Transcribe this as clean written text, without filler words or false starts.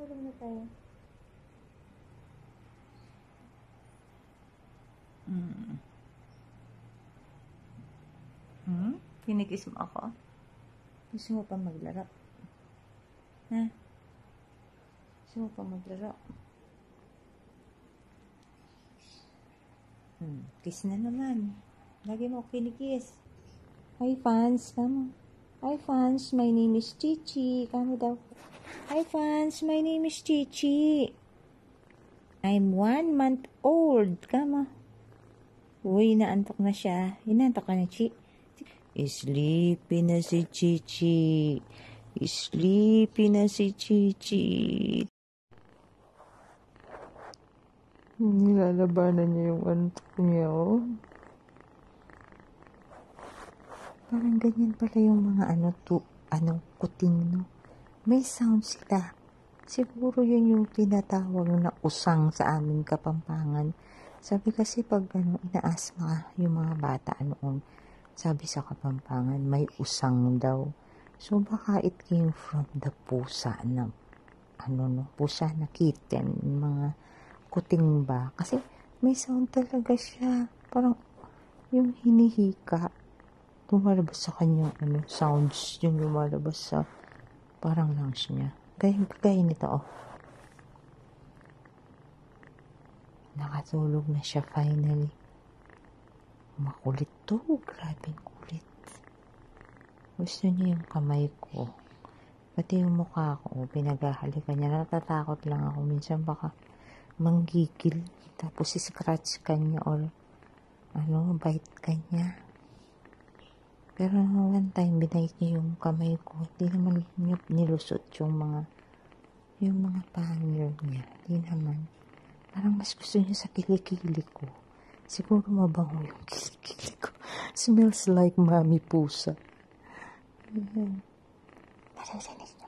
Tulog na tayo. Kinikis mo ako? Gusto mo pa maglaro? Ha? Gusto mo pa maglaro? Kiss na naman. Lagi mo kinikis. Hi fans, kamo. Hi fans, my name is Chichi. Kamo daw. Hi fans, my name is Chichi. I'm 1 month old. Kamo. Uy, naantok na siya. Inaantok ka na, Chi. Sleepy na si Chichi. Sleepy na si Chichi. Nilalabanan niya yung antok niya, oh. Parang ganyan pala yung mga kuting, no? May sound sila. Siguro yun yung tinatawag na usang sa aming Kapampangan. Sabi kasi pag inaasma yung mga bata noon, sabi sa Kapampangan, may usang daw. So baka it came from the pusa na, pusa na kitten, mga kuting ba? Kasi may sound talaga siya. Parang yung hinihika, lumalabas sa kanyang sounds, yung lumalabas sa parang lungs niya. Gaya nito, oh. Nakatulog na siya finally. Makulit to. Grabe kulit. Gusto niya yung kamay ko. Pati yung mukha ko, pinaghahalikan niya. Natatakot lang ako. Minsan baka manggigil. Tapos scratch ka niya or bite ka niya. Pero one time, binait niya yung kamay ko. Hindi naman niya nilusot yung mga panger niya. Hindi naman. Parang mas gusto niya sa kilikili ko. Siguro mabango yung kilikili ko. Smells like mommy pusa. Naririnig niyo